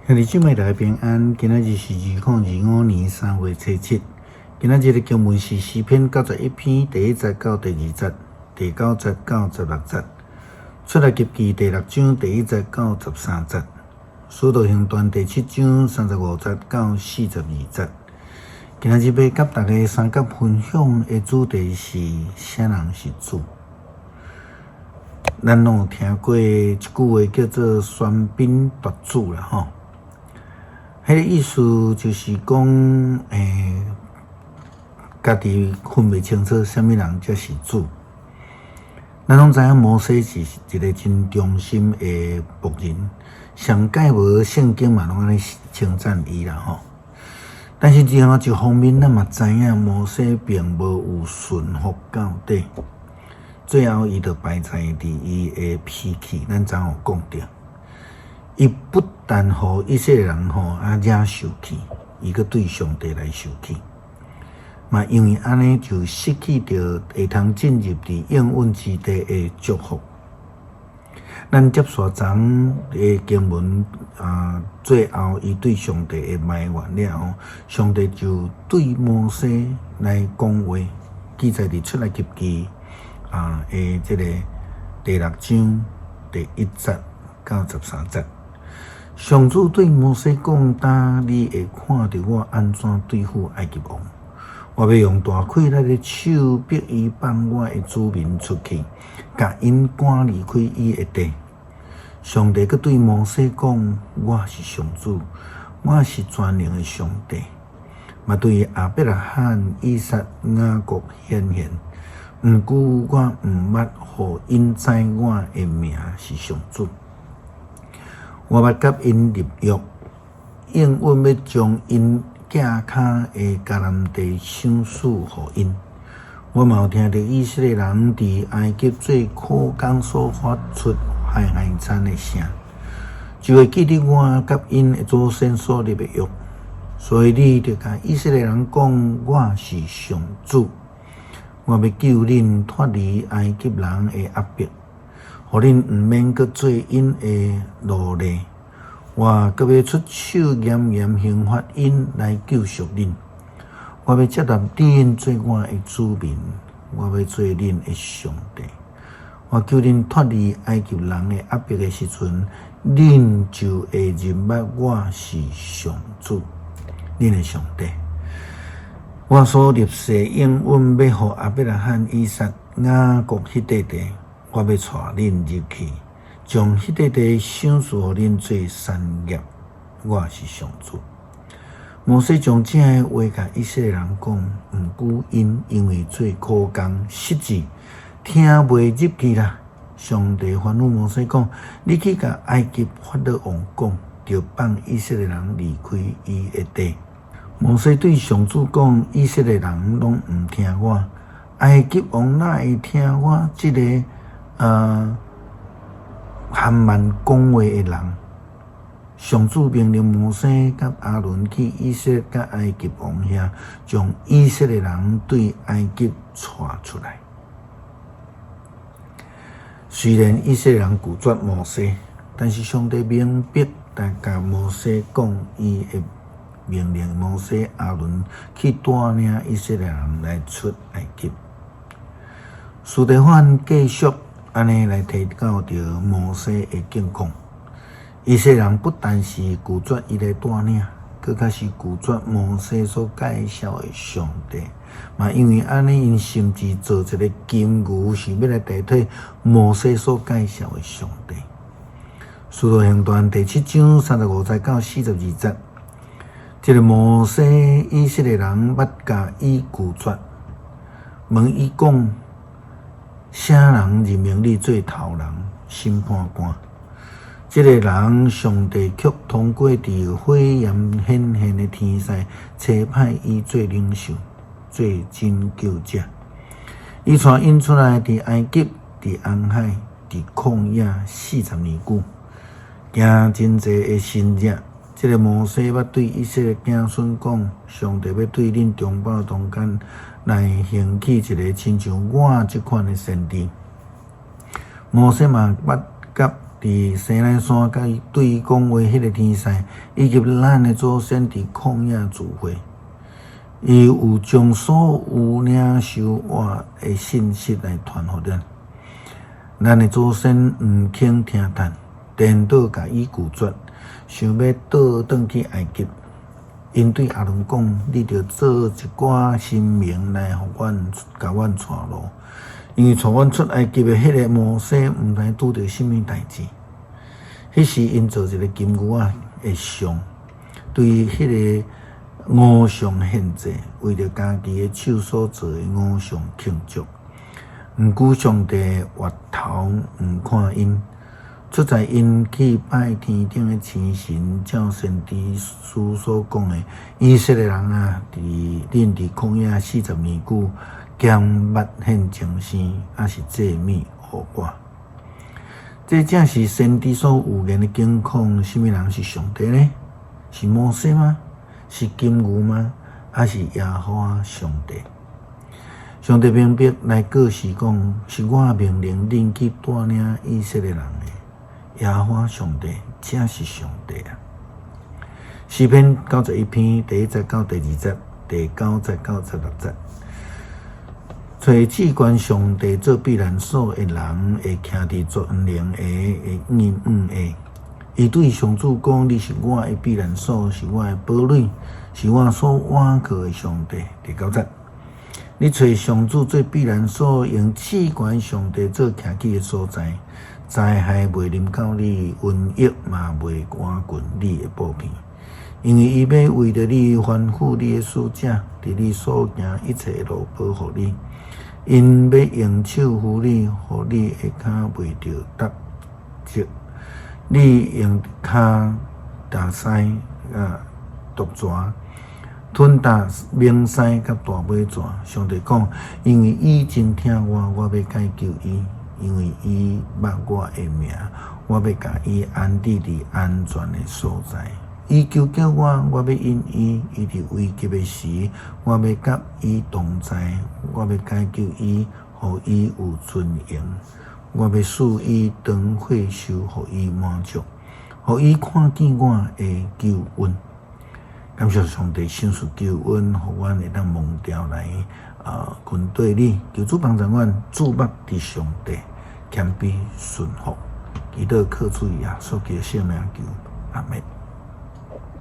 兄弟姊妹大家平安，今仔日是2025年3月7日。今仔日的经文是诗篇91篇第1节到第2节，第9节到16节。出埃及记第6章第1节到13节。使徒行传第7章35节到42节。今仔日要甲大家三角分享的主题是啥人是主。咱拢有听过一句话叫做喧宾夺主啦吼。迄个意思就是讲，家己分袂清楚啥物人才是主。咱拢知影摩西是一个真忠心的仆人，上界无圣经嘛拢安尼称赞伊啦吼。但是另外一方面，咱嘛知影摩西并无有顺服到底，最后伊就败在伫伊的脾气。咱昨有讲着。伊不但互以色列人惹受气，伊阁对上帝来受气，嘛因为安尼就失去着会通进入伫应允之地的祝福。咱接续昨的经文最后伊对上帝的埋怨了后，上帝就对摩西来讲话，记载伫出埃及记的这个第6章第1节到13节。上主对摩西讲：呾你会看到我安怎对付埃及王？我要用大溃烂的手逼伊放我的子民出去，甲因赶离开伊的地。上帝阁对摩西讲：我是上主，我是全能的上帝。嘛对亚伯拉罕、以撒、雅各显现，毋过我毋捌互因知我的名是上主。我捌甲因立约，应允要将因脚骹的迦南地赏赐互因。我嘛有听到以色列人伫埃及做苦工所发出海惨的声，就会记得我甲因的祖先所立的约。所以你着甲以色列人讲，我是上主，我要救恁脱离埃及人的压迫。互恁毋免阁做因的奴隶，我阁要出手严严刑罚因来救赎恁。我要接纳恁做我的子民，我要做恁的上帝。我叫恁脱离埃及人的压迫的时阵，恁就会认捌我是上主，恁的上帝。我所立誓应允要互亚伯拉罕、以撒、雅各迄块地。我要带恁入去，将迄块地赏赐互恁做产业。我是上主。摩西将这个话甲以色列人讲，毋过因为做苦工失志，听袂入去啦。上帝吩咐摩西讲：你去甲埃及法老王讲，着放以色列人离开伊的地。摩西对上主讲：以色列人拢毋听我，埃及王哪会听我这个？含慢讲话的人，上主命令摩西甲阿伦去以色列甲埃及王遐，将以色列人对埃及带出来。虽然以色列人拒绝摩西，但是上帝明白，甲摩西讲，伊会命令摩西、阿伦去带领以色列人来出埃及。司提反继续。安尼来提到着摩西的境况，以色列人不但是拒绝伊来带领，更加是拒绝摩西所介绍的上帝。嘛，因为安尼，因甚至做一个金牛，是要来代替摩西所介绍的上帝。使徒行传第7章35节到42节，这个摩西以色列人捌甲伊拒绝，问伊讲。啥人任命你做头人、审判官？这个人，上帝却通过伫火焰显现的天使，差派伊做领袖、做拯救者。伊带因出来伫埃及、伫红海、伫旷野40年久，行真济的新日。这个摩西捌对以色列子孙讲：上帝要对恁中保中间来兴起一个亲像我这款的先知。摩西嘛捌甲伫西奈山甲伊对伊讲话迄个天使，以及咱的祖先伫旷野聚会，伊有将所有领受我的信息来传互咱。咱的祖先毋肯听谈，颠倒甲伊拒绝，想要倒转去埃及。因对阿伦讲：“你着做一寡新名来，互阮甲阮带路。因为带阮出埃及的迄个摩西，毋知拄着甚物代志。迄时因做一个金牛仔的像，对迄个偶像献祭，为着家己的手所做的偶像庆祝。毋顾上帝回头毋看因。”出在因去拜天顶的天神，照先知书所讲的，以色列人啊，恁伫旷野40年久，咸捌献精神，还是祭物互我。这正是先知所预言的境况。什么人是上帝呢？是摩西吗？是金牛吗？还是耶和华上帝？上帝明白来告示讲，是我命令恁去带领以色列人的。耶和华上帝才是上帝啊！诗篇91篇第1节到第2节，第9节到16节。找至关上帝做避难所的人，会徛伫作恩灵的的。伊对上主讲：“你是我的避难所，是我的堡垒，是我所倚靠的上帝。”第9节。你找上主做避难所，用至关上帝做徛起的所在。灾害袂临到你，瘟疫嘛袂赶近你的布片，因为伊要为着你吩咐你的使者，伫你所行一切路保护你。因要用手扶你，互你的骹袂着踏石。你用骹踏屎毒蛇，吞踏猛狮甲大尾蛇。上帝讲，因为伊真听我，我要解救伊。因为伊捌我的名，我要甲伊安置伫安全的所在。伊求叫我，我要应伊；伊伫危急的时，我要甲伊同在。我要解救伊，互伊有尊严。我要使伊长岁数，互伊满足，互伊看见我的救恩。感谢上帝赏赐救恩，互阮会当蒙调来群对你，求主帮助阮，注目伫上帝，谦卑顺服，祈祷靠主耶稣基督圣名求，阿门。